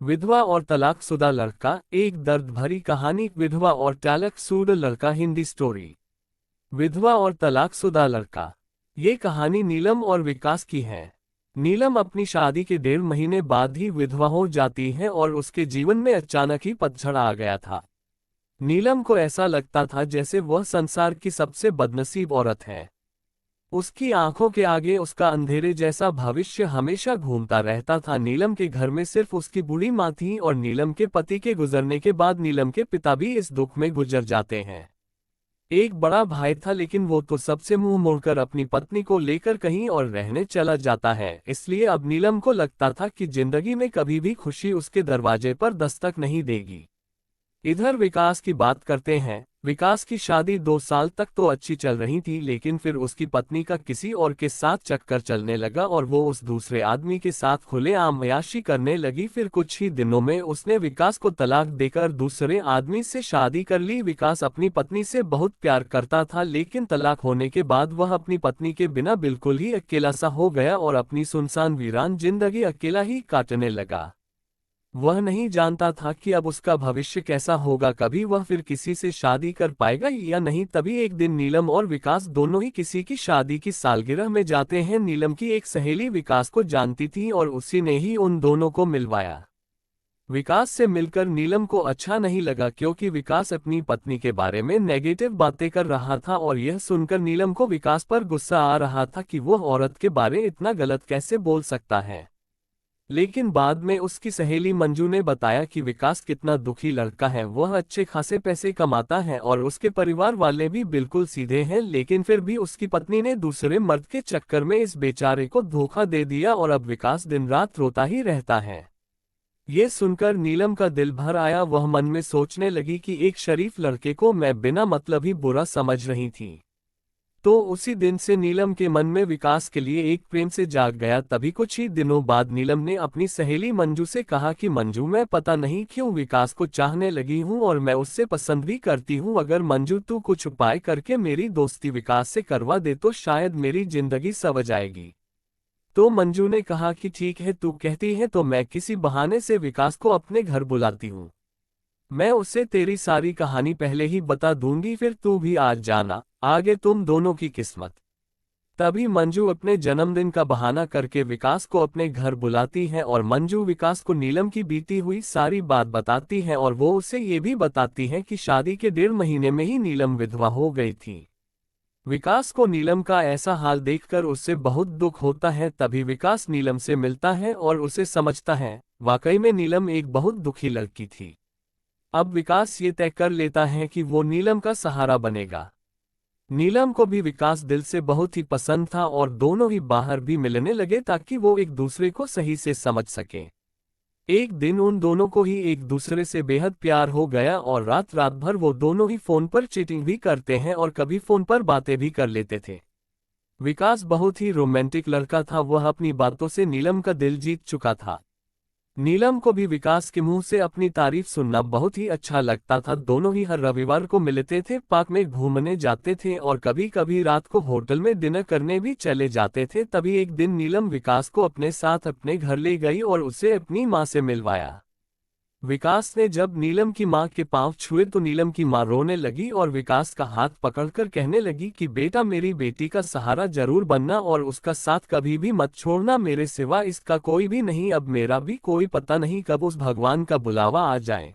विधवा और तलाकशुदा लड़का, एक दर्द भरी कहानी। विधवा और तलाकशुदा लड़का हिंदी स्टोरी। विधवा और तलाकशुदा लड़का। ये कहानी नीलम और विकास की है। नीलम अपनी शादी के 1.5 महीने बाद ही विधवा हो जाती है और उसके जीवन में अचानक ही पतझड़ आ गया था। नीलम को ऐसा लगता था जैसे वह संसार की सबसे बदनसीब औरत है। उसकी आंखों के आगे उसका अंधेरे जैसा भविष्य हमेशा घूमता रहता था। नीलम के घर में सिर्फ उसकी बूढ़ी माँ थी और नीलम के पति के गुजरने के बाद नीलम के पिता भी इस दुख में गुजर जाते हैं। एक बड़ा भाई था, लेकिन वो तो सबसे मुंह मोड़कर अपनी पत्नी को लेकर कहीं और रहने चला जाता है। इसलिए अब नीलम को लगता था कि जिंदगी में कभी भी खुशी उसके दरवाजे पर दस्तक नहीं देगी। इधर विकास की बात करते हैं। विकास की शादी 2 साल तक तो अच्छी चल रही थी, लेकिन फिर उसकी पत्नी का किसी और के साथ चक्कर चलने लगा और वो उस दूसरे आदमी के साथ खुलेआम अय्याशी करने लगी। फिर कुछ ही दिनों में उसने विकास को तलाक देकर दूसरे आदमी से शादी कर ली। विकास अपनी पत्नी से बहुत प्यार करता था, लेकिन तलाक होने के बाद वह अपनी पत्नी के बिना बिल्कुल ही अकेला सा हो गया और अपनी सुनसान वीरान जिंदगी अकेला ही काटने लगा। वह नहीं जानता था कि अब उसका भविष्य कैसा होगा, कभी वह फिर किसी से शादी कर पाएगा या नहीं। तभी एक दिन नीलम और विकास दोनों ही किसी की शादी की सालगिरह में जाते हैं। नीलम की एक सहेली विकास को जानती थी और उसी ने ही उन दोनों को मिलवाया। विकास से मिलकर नीलम को अच्छा नहीं लगा, क्योंकि विकास अपनी पत्नी के बारे में नेगेटिव बातें कर रहा था और यह सुनकर नीलम को विकास पर गुस्सा आ रहा था कि वह औरत के बारे में इतना गलत कैसे बोल सकता है। लेकिन बाद में उसकी सहेली मंजू ने बताया कि विकास कितना दुखी लड़का है। वह अच्छे खासे पैसे कमाता है और उसके परिवार वाले भी बिल्कुल सीधे हैं, लेकिन फिर भी उसकी पत्नी ने दूसरे मर्द के चक्कर में इस बेचारे को धोखा दे दिया और अब विकास दिन रात रोता ही रहता है। ये सुनकर नीलम का दिल भर आया। वह मन में सोचने लगी कि एक शरीफ लड़के को मैं बिना मतलब ही बुरा समझ रही थी। तो उसी दिन से नीलम के मन में विकास के लिए एक प्रेम से जाग गया। तभी कुछ ही दिनों बाद नीलम ने अपनी सहेली मंजू से कहा कि मंजू, मैं पता नहीं क्यों विकास को चाहने लगी हूँ और मैं उससे पसंद भी करती हूँ। अगर मंजू तू कुछ उपाय करके मेरी दोस्ती विकास से करवा दे तो शायद मेरी जिंदगी संवर जाएगी। तो मंजू ने कहा कि ठीक है, तू कहती है तो मैं किसी बहाने से विकास को अपने घर बुलाती हूँ। मैं उसे तेरी सारी कहानी पहले ही बता दूंगी, फिर तू भी आज जाना, आगे तुम दोनों की किस्मत। तभी मंजू अपने जन्मदिन का बहाना करके विकास को अपने घर बुलाती है और मंजू विकास को नीलम की बीती हुई सारी बात बताती है और वो उसे ये भी बताती है कि शादी के 1.5 महीने में ही नीलम विधवा हो गई थी। विकास को नीलम का ऐसा हाल देखकर उससे बहुत दुख होता है। तभी विकास नीलम से मिलता है और उसे समझता है वाकई में नीलम एक बहुत दुखी लड़की थी। अब विकास ये तय कर लेता है कि वो नीलम का सहारा बनेगा। नीलम को भी विकास दिल से बहुत ही पसंद था और दोनों ही बाहर भी मिलने लगे ताकि वो एक दूसरे को सही से समझ सकें। एक दिन उन दोनों को ही एक दूसरे से बेहद प्यार हो गया और रात रात भर वो दोनों ही फोन पर चीटिंग भी करते हैं और कभी फोन पर बातें भी कर लेते थे। विकास बहुत ही रोमांटिक लड़का था। वह अपनी बातों से नीलम का दिल जीत चुका था। नीलम को भी विकास के मुंह से अपनी तारीफ सुनना बहुत ही अच्छा लगता था। दोनों ही हर रविवार को मिलते थे, पार्क में घूमने जाते थे और कभी कभी रात को होटल में डिनर करने भी चले जाते थे। तभी एक दिन नीलम विकास को अपने साथ अपने घर ले गई और उसे अपनी माँ से मिलवाया। विकास ने जब नीलम की माँ के पांव छुए तो नीलम की माँ रोने लगी और विकास का हाथ पकड़कर कहने लगी कि बेटा, मेरी बेटी का सहारा जरूर बनना और उसका साथ कभी भी मत छोड़ना। मेरे सिवा इसका कोई भी नहीं। अब मेरा भी कोई पता नहीं कब उस भगवान का बुलावा आ जाए।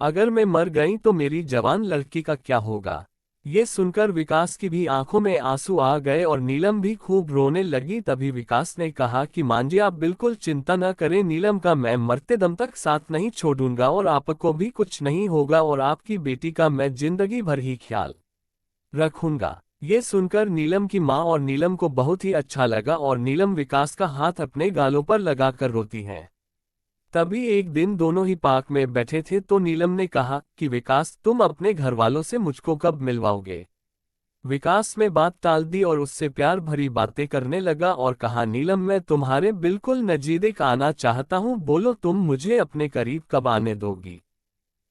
अगर मैं मर गई तो मेरी जवान लड़की का क्या होगा। ये सुनकर विकास की भी आंखों में आंसू आ गए और नीलम भी खूब रोने लगी। तभी विकास ने कहा कि मांझी, आप बिल्कुल चिंता न करें, नीलम का मैं मरते दम तक साथ नहीं छोड़ूंगा और आपको भी कुछ नहीं होगा और आपकी बेटी का मैं जिंदगी भर ही ख्याल रखूंगा। ये सुनकर नीलम की माँ और नीलम को बहुत ही अच्छा लगा और नीलम विकास का हाथ अपने गालों पर लगाकर रोती है। तभी एक दिन दोनों ही पार्क में बैठे थे तो नीलम ने कहा कि विकास, तुम अपने घर वालों से मुझको कब मिलवाओगे। विकास ने बात टाल दी और उससे प्यार भरी बातें करने लगा और कहा, नीलम, मैं तुम्हारे बिल्कुल नजदीक आना चाहता हूँ, बोलो तुम मुझे अपने करीब कब आने दोगी।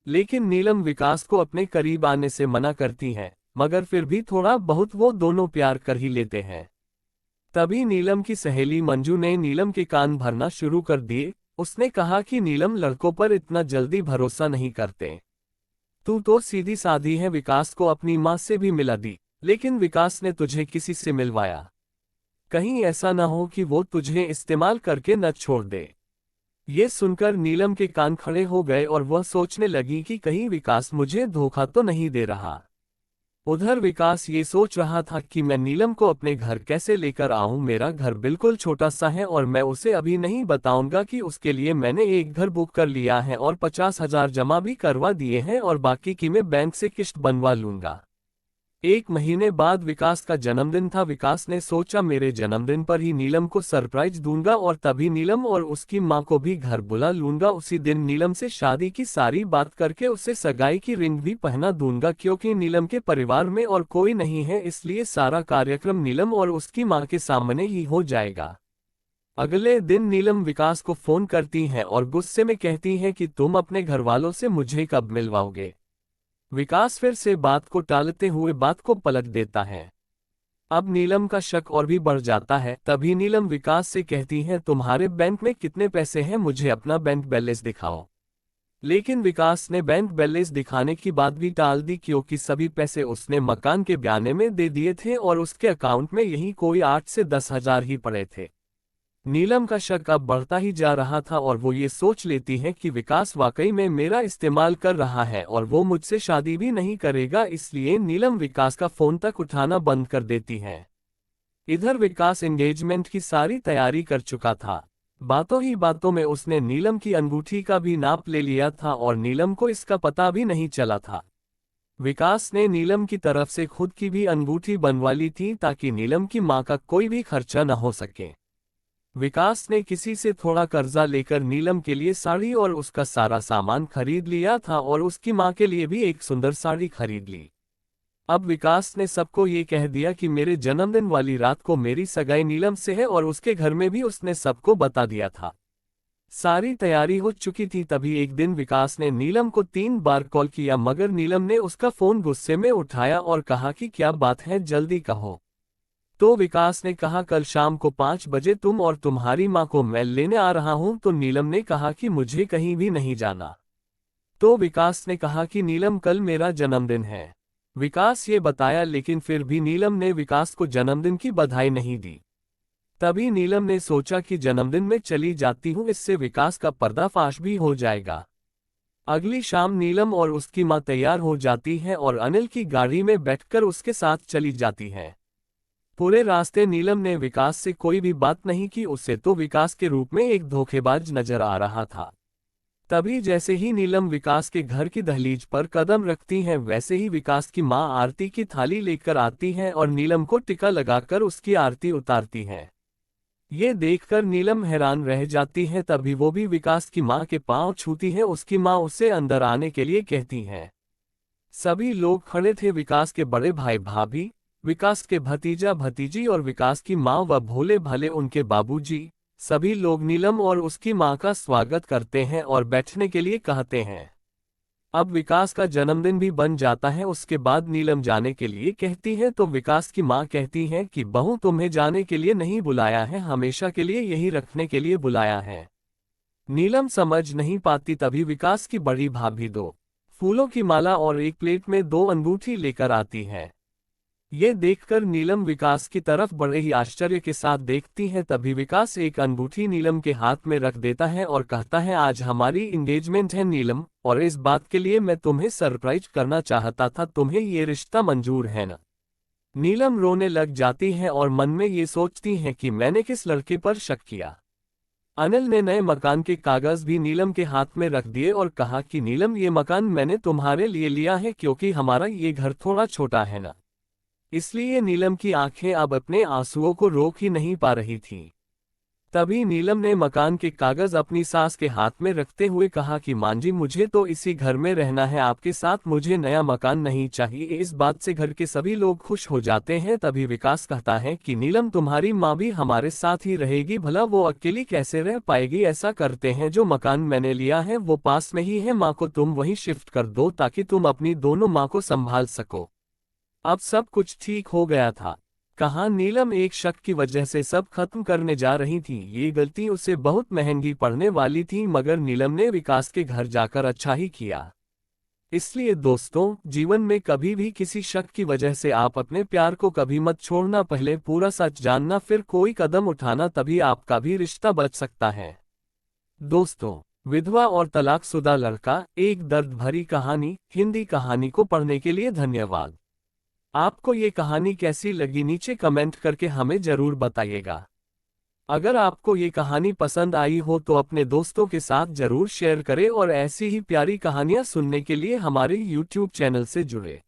लेकिन नीलम विकास को अपने करीब आने से मना करती है, मगर फिर भी थोड़ा बहुत वो दोनों प्यार कर ही लेते हैं। तभी नीलम की सहेली मंजू ने नीलम के कान भरना शुरू कर दिए। उसने कहा कि नीलम लड़कों पर इतना जल्दी भरोसा नहीं करते। तू तो सीधी सादी है। विकास को अपनी माँ से भी मिला दी, लेकिन विकास ने तुझे किसी से मिलवाया। कहीं ऐसा न हो कि वो तुझे इस्तेमाल करके न छोड़ दे। ये सुनकर नीलम के कान खड़े हो गए और वह सोचने लगी कि कहीं विकास मुझे धोखा तो नहीं दे रहा। उधर विकास ये सोच रहा था कि मैं नीलम को अपने घर कैसे लेकर आऊं। मेरा घर बिल्कुल छोटा सा है और मैं उसे अभी नहीं बताऊंगा कि उसके लिए मैंने एक घर बुक कर लिया है और 50,000 जमा भी करवा दिए हैं और बाकी की मैं बैंक से किश्त बनवा लूंगा। एक महीने बाद विकास का जन्मदिन था। विकास ने सोचा मेरे जन्मदिन पर ही नीलम को सरप्राइज दूंगा और तभी नीलम और उसकी माँ को भी घर बुला लूंगा। उसी दिन नीलम से शादी की सारी बात करके उसे सगाई की रिंग भी पहना दूंगा। क्योंकि नीलम के परिवार में और कोई नहीं है, इसलिए सारा कार्यक्रम नीलम और उसकी माँ के सामने ही हो जाएगा। अगले दिन नीलम विकास को फोन करती है और गुस्से में कहती है कि तुम अपने घर वालों से मुझे कब मिलवाओगे। विकास फिर से बात को टालते हुए बात को पलट देता है। अब नीलम का शक और भी बढ़ जाता है। तभी नीलम विकास से कहती है तुम्हारे बैंक में कितने पैसे हैं, मुझे अपना बैंक बैलेंस दिखाओ। लेकिन विकास ने बैंक बैलेंस दिखाने की बात भी टाल दी, क्योंकि सभी पैसे उसने मकान के बयाने में दे दिए थे और उसके अकाउंट में यही कोई 8 से 10,000 ही पड़े थे। नीलम का शक अब बढ़ता ही जा रहा था और वो ये सोच लेती है कि विकास वाकई में मेरा इस्तेमाल कर रहा है और वो मुझसे शादी भी नहीं करेगा। इसलिए नीलम विकास का फोन तक उठाना बंद कर देती है। इधर विकास एंगेजमेंट की सारी तैयारी कर चुका था। बातों ही बातों में उसने नीलम की अंगूठी का भी नाप ले लिया था और नीलम को इसका पता भी नहीं चला था। विकास ने नीलम की तरफ से खुद की भी अंगूठी बनवा ली थी ताकि नीलम की माँ का कोई भी खर्चा न हो सके। विकास ने किसी से थोड़ा कर्जा लेकर नीलम के लिए साड़ी और उसका सारा सामान खरीद लिया था और उसकी माँ के लिए भी एक सुंदर साड़ी खरीद ली। अब विकास ने सबको ये कह दिया कि मेरे जन्मदिन वाली रात को मेरी सगाई नीलम से है और उसके घर में भी उसने सबको बता दिया था। सारी तैयारी हो चुकी थी। तभी एक दिन विकास ने नीलम को 3 बार कॉल किया, मगर नीलम ने उसका फोन गुस्से में उठाया और कहा कि क्या बात है, जल्दी कहो। तो विकास ने कहा कल शाम को 5 बजे तुम और तुम्हारी माँ को मैं लेने आ रहा हूं। तो नीलम ने कहा कि मुझे कहीं भी नहीं जाना। तो विकास ने कहा कि नीलम कल मेरा जन्मदिन है। विकास ये बताया, लेकिन फिर भी नीलम ने विकास को जन्मदिन की बधाई नहीं दी। तभी नीलम ने सोचा कि जन्मदिन में चली जाती हूँ, इससे विकास का पर्दाफाश भी हो जाएगा। अगली शाम नीलम और उसकी माँ तैयार हो जाती है और अनिल की गाड़ी में बैठकर उसके साथ चली जाती है। पूरे रास्ते नीलम ने विकास से कोई भी बात नहीं की। उसे तो विकास के रूप में एक धोखेबाज नजर आ रहा था। तभी जैसे ही नीलम विकास के घर की दहलीज पर कदम रखती है, वैसे ही विकास की माँ आरती की थाली लेकर आती है और नीलम को टिका लगाकर उसकी आरती उतारती है। ये देखकर नीलम हैरान रह जाती है। तभी वो भी विकास की माँ के पांव छूती है। उसकी माँ उसे अंदर आने के लिए कहती है। सभी लोग खड़े थे, विकास के बड़े भाई भाभी, विकास के भतीजा भतीजी और विकास की माँ व भोले भाले उनके बाबूजी। सभी लोग नीलम और उसकी माँ का स्वागत करते हैं और बैठने के लिए कहते हैं। अब विकास का जन्मदिन भी बन जाता है। उसके बाद नीलम जाने के लिए कहती है तो विकास की माँ कहती है कि बहू, तुम्हें जाने के लिए नहीं बुलाया है, हमेशा के लिए यही रखने के लिए बुलाया है। नीलम समझ नहीं पाती। तभी विकास की बड़ी भाभी 2 फूलों की माला और एक प्लेट में 2 अंगूठी लेकर आती है। ये देखकर नीलम विकास की तरफ बड़े ही आश्चर्य के साथ देखती है। तभी विकास एक अंगूठी नीलम के हाथ में रख देता है और कहता है आज हमारी एंगेजमेंट है नीलम, और इस बात के लिए मैं तुम्हें सरप्राइज करना चाहता था। तुम्हें ये रिश्ता मंजूर है ना? नीलम रोने लग जाती है और मन में ये सोचती है कि मैंने किस लड़के पर शक किया। अनिल ने नए मकान के कागज भी नीलम के हाथ में रख दिए और कहा कि नीलम, ये मकान मैंने तुम्हारे लिए लिया है क्योंकि हमारा ये घर थोड़ा छोटा है ना। इसलिए नीलम की आंखें अब अपने आंसुओं को रोक ही नहीं पा रही थीं। तभी नीलम ने मकान के कागज अपनी सास के हाथ में रखते हुए कहा कि मां जी, मुझे तो इसी घर में रहना है आपके साथ, मुझे नया मकान नहीं चाहिए। इस बात से घर के सभी लोग खुश हो जाते हैं। तभी विकास कहता है कि नीलम, तुम्हारी माँ भी हमारे साथ ही रहेगी, भला वो अकेली कैसे रह पाएगी। ऐसा करते हैं, जो मकान मैंने लिया है वो पास में ही है, माँ को तुम वहीं शिफ्ट कर दो ताकि तुम अपनी दोनों माँ को संभाल सको। अब सब कुछ ठीक हो गया था। कहा नीलम एक शक की वजह से सब खत्म करने जा रही थी। ये गलती उसे बहुत महंगी पड़ने वाली थी, मगर नीलम ने विकास के घर जाकर अच्छा ही किया। इसलिए दोस्तों, जीवन में कभी भी किसी शक की वजह से आप अपने प्यार को कभी मत छोड़ना। पहले पूरा सच जानना, फिर कोई कदम उठाना, तभी आपका भी रिश्ता बच सकता है। दोस्तों, विधवा और तलाकशुदा लड़का, एक दर्द भरी कहानी। हिंदी कहानी को पढ़ने के लिए धन्यवाद। आपको ये कहानी कैसी लगी नीचे कमेंट करके हमें जरूर बताइएगा। अगर आपको ये कहानी पसंद आई हो तो अपने दोस्तों के साथ जरूर शेयर करें और ऐसी ही प्यारी कहानियां सुनने के लिए हमारे YouTube चैनल से जुड़े।